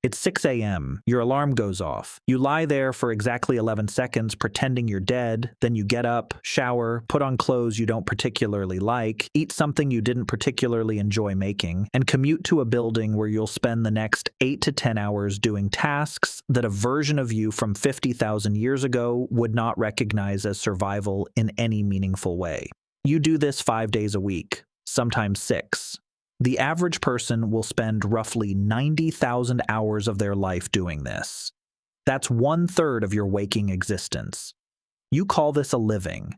It's 6 a.m. Your alarm goes off. You lie there for exactly 11 seconds pretending you're dead. Then you get up, shower, put on clothes you don't particularly like, eat something you didn't particularly enjoy making, and commute to a building where you'll spend the next 8 to 10 hours doing tasks that a version of you from 50,000 years ago would not recognize as survival in any meaningful way. You do this 5 days a week, sometimes 6. The average person will spend roughly 90,000 hours of their life doing this. That's 1/3 of your waking existence. You call this a living.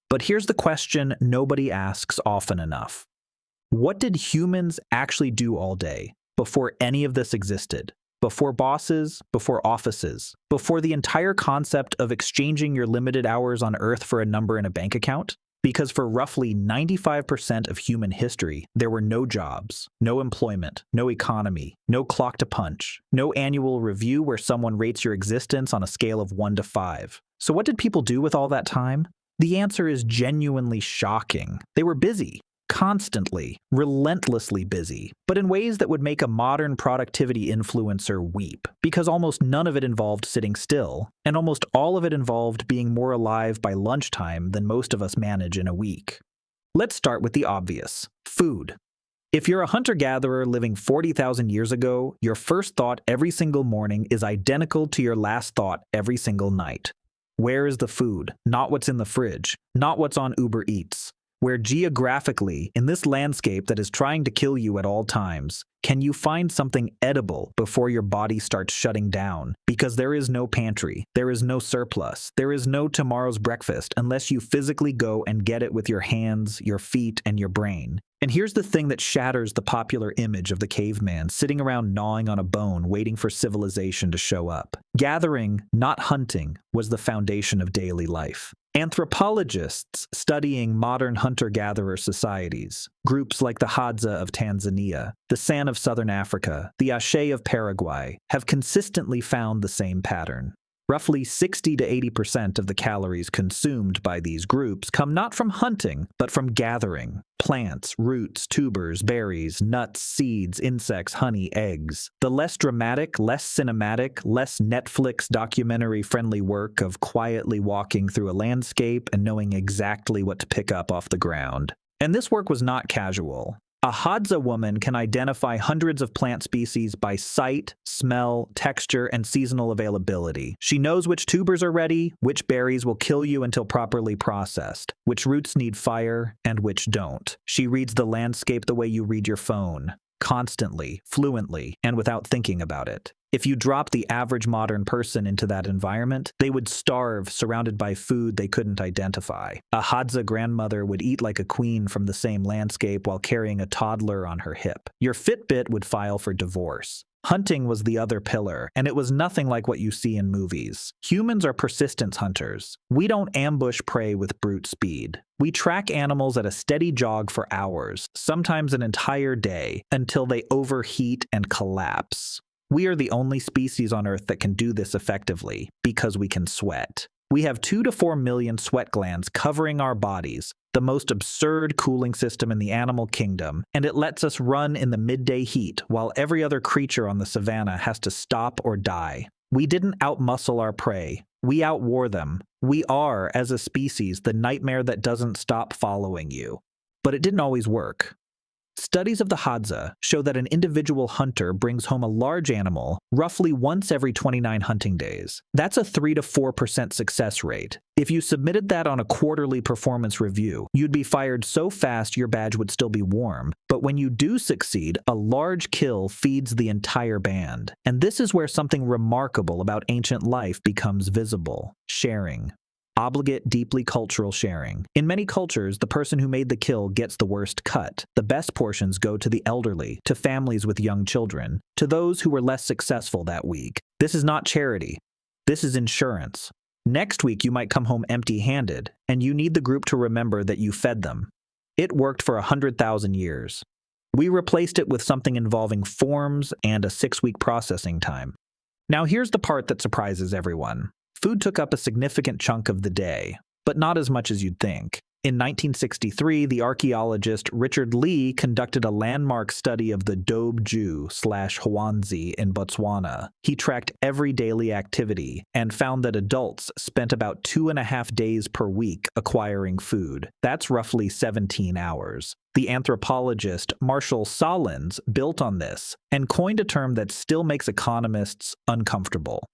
But here's the question nobody asks often enough. What did humans actually do all day before any of this existed? Before bosses, before offices, before the entire concept of exchanging your limited hours on Earth for a number in a bank account? Because for roughly 95% of human history, there were no jobs, no employment, no economy, no clock to punch, no annual review where someone rates your existence on a scale of 1 to 5. So what did people do with all that time? The answer is genuinely shocking. They were busy. Constantly, relentlessly busy, but in ways that would make a modern productivity influencer weep, because almost none of it involved sitting still, and almost all of it involved being more alive by lunchtime than most of us manage in a week. Let's start with the obvious: food. If you're a hunter-gatherer living 40,000 years ago, your first thought every single morning is identical to your last thought every single night. Where is the food? Not what's in the fridge, not what's on Uber Eats. Where geographically, in this landscape that is trying to kill you at all times, can you find something edible before your body starts shutting down? Because there is no pantry, there is no surplus, there is no tomorrow's breakfast unless you physically go and get it with your hands, your feet, and your brain. And here's the thing that shatters the popular image of the caveman sitting around gnawing on a bone waiting for civilization to show up. Gathering, not hunting, was the foundation of daily life. Anthropologists studying modern hunter-gatherer societies, groups like the Hadza of Tanzania, the San of Southern Africa, the Ashe of Paraguay, have consistently found the same pattern. Roughly 60 to 80% of the calories consumed by these groups come not from hunting, but from gathering. Plants, roots, tubers, berries, nuts, seeds, insects, honey, eggs. The less dramatic, less cinematic, less Netflix documentary-friendly work of quietly walking through a landscape and knowing exactly what to pick up off the ground. And this work was not casual. A Hadza woman can identify hundreds of plant species by sight, smell, texture, and seasonal availability. She knows which tubers are ready, which berries will kill you until properly processed, which roots need fire, and which don't. She reads the landscape the way you read your phone, constantly, fluently, and without thinking about it. If you drop the average modern person into that environment, they would starve surrounded by food they couldn't identify. A Hadza grandmother would eat like a queen from the same landscape while carrying a toddler on her hip. Your Fitbit would file for divorce. Hunting was the other pillar, and it was nothing like what you see in movies. Humans are persistence hunters. We don't ambush prey with brute speed. We track animals at a steady jog for hours, sometimes an entire day, until they overheat and collapse. We are the only species on Earth that can do this effectively, because we can sweat. We have 2 to 4 million sweat glands covering our bodies, the most absurd cooling system in the animal kingdom, and it lets us run in the midday heat while every other creature on the savannah has to stop or die. We didn't outmuscle our prey. We outwar them. We are, as a species, the nightmare that doesn't stop following you. But it didn't always work. Studies of the Hadza show that an individual hunter brings home a large animal roughly once every 29 hunting days. That's a 3 to 4% success rate. If you submitted that on a quarterly performance review, you'd be fired so fast your badge would still be warm. But when you do succeed, a large kill feeds the entire band. And this is where something remarkable about ancient life becomes visible: sharing. Obligate, deeply cultural sharing. In many cultures, the person who made the kill gets the worst cut. The best portions go to the elderly, to families with young children, to those who were less successful that week. This is not charity. This is insurance. Next week, you might come home empty-handed, and you need the group to remember that you fed them. It worked for 100,000 years. We replaced it with something involving forms and a 6-week processing time. Now here's the part that surprises everyone. Food took up a significant chunk of the day, but not as much as you'd think. In 1963, the archaeologist Richard Lee conducted a landmark study of the Dobe Ju / hoansi in Botswana. He tracked every daily activity and found that adults spent about 2.5 days per week acquiring food. That's roughly 17 hours. The anthropologist Marshall Sahlins built on this and coined a term that still makes economists uncomfortable.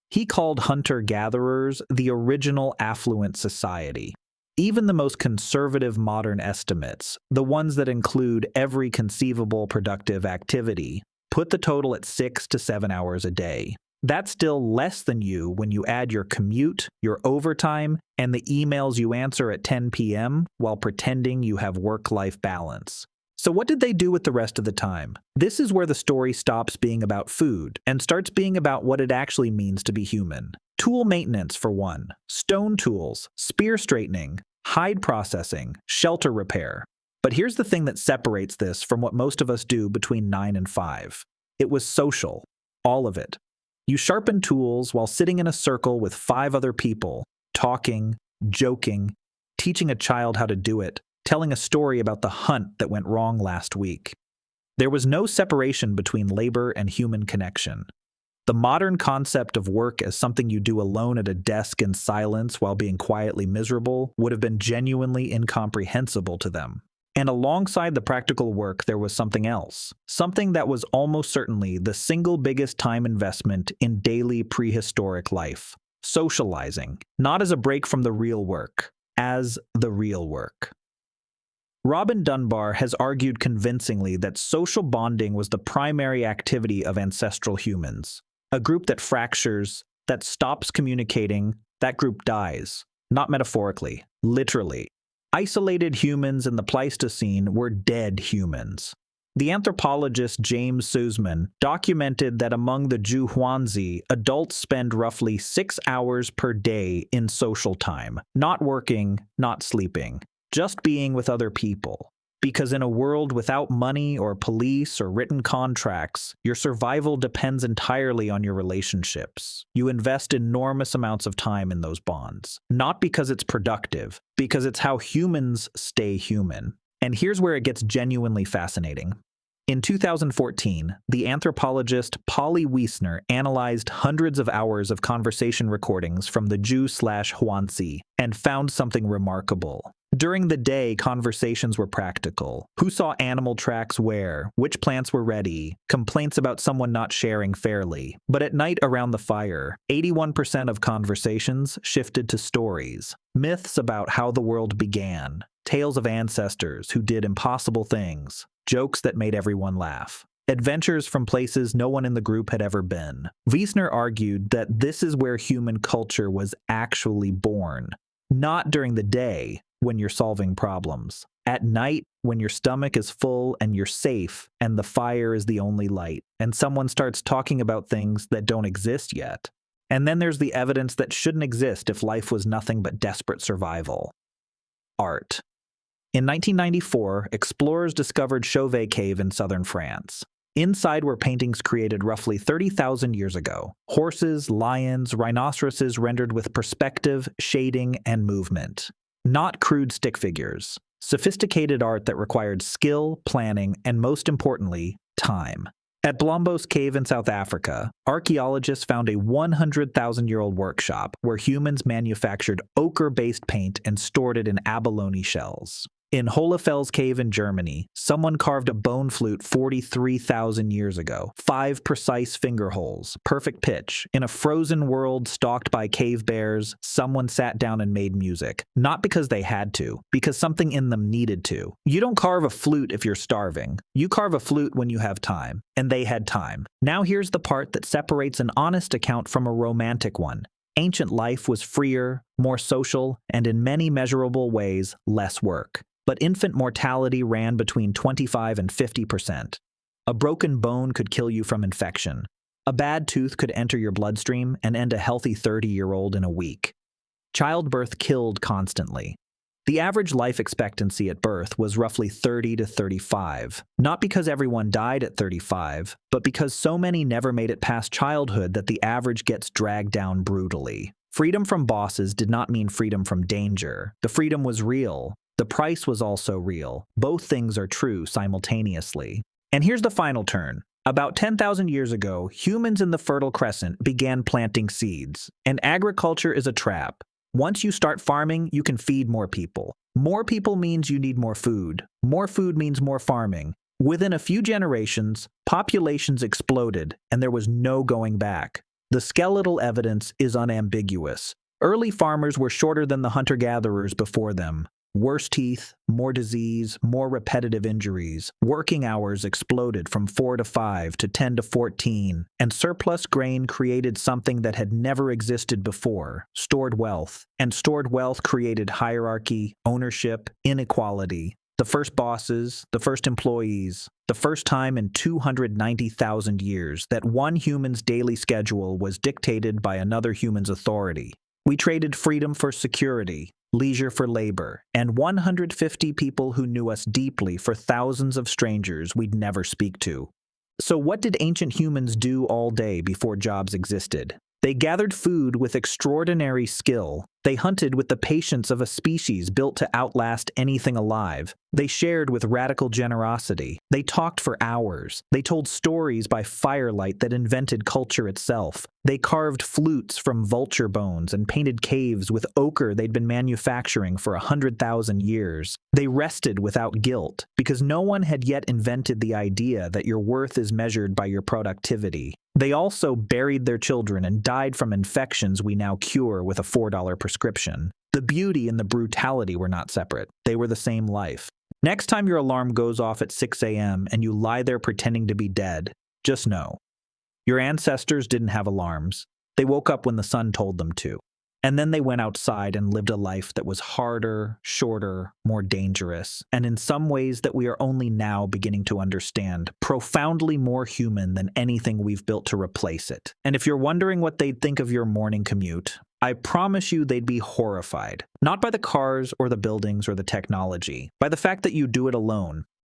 He called hunter-gatherers the original affluent society. Even the most conservative modern estimates, the ones that include every conceivable productive activity, put the total at 6 to 7 hours a day. That's still less than you when you add your commute, your overtime, and the emails you answer at 10 p.m. while pretending you have work-life balance. So what did they do with the rest of the time? This is where the story stops being about food and starts being about what it actually means to be human. Tool maintenance, for one. Stone tools, spear straightening, hide processing, shelter repair. But here's the thing that separates this from what most of us do between 9 and 5. It was social. All of it. You sharpened tools while sitting in a circle with 5 other people, talking, joking, teaching a child how to do it, telling a story about the hunt that went wrong last week. There was no separation between labor and human connection. The modern concept of work as something you do alone at a desk in silence while being quietly miserable would have been genuinely incomprehensible to them. And alongside the practical work, there was something else. Something that was almost certainly the single biggest time investment in daily prehistoric life. Socializing, not as a break from the real work, as the real work. Robin Dunbar has argued convincingly that social bonding was the primary activity of ancestral humans. A group that fractures, that stops communicating, that group dies. Not metaphorically, literally. Isolated humans in the Pleistocene were dead humans. The anthropologist James Sussman documented that among the Ju hoansi, adults spend roughly 6 hours per day in social time, not working, not sleeping, just being with other people. Because in a world without money or police or written contracts, your survival depends entirely on your relationships. You invest enormous amounts of time in those bonds. Not because it's productive, because it's how humans stay human. And here's where it gets genuinely fascinating. In 2014, the anthropologist Polly Wiesner analyzed hundreds of hours of conversation recordings from the Ju / hoansi and found something remarkable. During the day, conversations were practical. Who saw animal tracks where? Which plants were ready? Complaints about someone not sharing fairly. But at night around the fire, 81% of conversations shifted to stories. Myths about how the world began. Tales of ancestors who did impossible things. Jokes that made everyone laugh. Adventures from places no one in the group had ever been. Wiesner argued that this is where human culture was actually born. Not during the day, when you're solving problems. At night, when your stomach is full and you're safe, and the fire is the only light, and someone starts talking about things that don't exist yet. And then there's the evidence that shouldn't exist if life was nothing but desperate survival. Art. In 1994, explorers discovered Chauvet Cave in southern France. Inside were paintings created roughly 30,000 years ago. Horses, lions, rhinoceroses rendered with perspective, shading, and movement. Not crude stick figures. Sophisticated art that required skill, planning, and most importantly, time. At Blombos Cave in South Africa, archaeologists found a 100,000-year-old workshop where humans manufactured ochre-based paint and stored it in abalone shells. In Hohlefels Cave in Germany, someone carved a bone flute 43,000 years ago. 5 precise finger holes, perfect pitch. In a frozen world stalked by cave bears, someone sat down and made music. Not because they had to, because something in them needed to. You don't carve a flute if you're starving. You carve a flute when you have time. And they had time. Now here's the part that separates an honest account from a romantic one. Ancient life was freer, more social, and in many measurable ways, less work. But infant mortality ran between 25 and 50%. A broken bone could kill you from infection. A bad tooth could enter your bloodstream and end a healthy 30-year-old in a week. Childbirth killed constantly. The average life expectancy at birth was roughly 30 to 35, not because everyone died at 35, but because so many never made it past childhood that the average gets dragged down brutally. Freedom from bosses did not mean freedom from danger. The freedom was real. The price was also real. Both things are true simultaneously. And here's the final turn. About 10,000 years ago, humans in the Fertile Crescent began planting seeds. And agriculture is a trap. Once you start farming, you can feed more people. More people means you need more food. More food means more farming. Within a few generations, populations exploded, and there was no going back. The skeletal evidence is unambiguous. Early farmers were shorter than the hunter-gatherers before them. Worse teeth, more disease, more repetitive injuries. Working hours exploded from 4 to 5 to 10 to 14, and surplus grain created something that had never existed before: stored wealth. And stored wealth created hierarchy, ownership, inequality. The first bosses, the first employees, the first time in 290,000 years that one human's daily schedule was dictated by another human's authority. We traded freedom for security, leisure for labor, and 150 people who knew us deeply for thousands of strangers we'd never speak to. So what did ancient humans do all day before jobs existed? They gathered food with extraordinary skill. They hunted with the patience of a species built to outlast anything alive. They shared with radical generosity. They talked for hours. They told stories by firelight that invented culture itself. They carved flutes from vulture bones and painted caves with ochre they'd been manufacturing for 100,000 years. They rested without guilt, because no one had yet invented the idea that your worth is measured by your productivity. They also buried their children and died from infections we now cure with a $4 prescription. The beauty and the brutality were not separate. They were the same life. Next time your alarm goes off at 6 a.m. and you lie there pretending to be dead, just know, your ancestors didn't have alarms. They woke up when the sun told them to. And then they went outside and lived a life that was harder, shorter, more dangerous, and in some ways that we are only now beginning to understand, profoundly more human than anything we've built to replace it. And if you're wondering what they'd think of your morning commute, I promise you they'd be horrified. Not by the cars or the buildings or the technology, by the fact that you do it alone.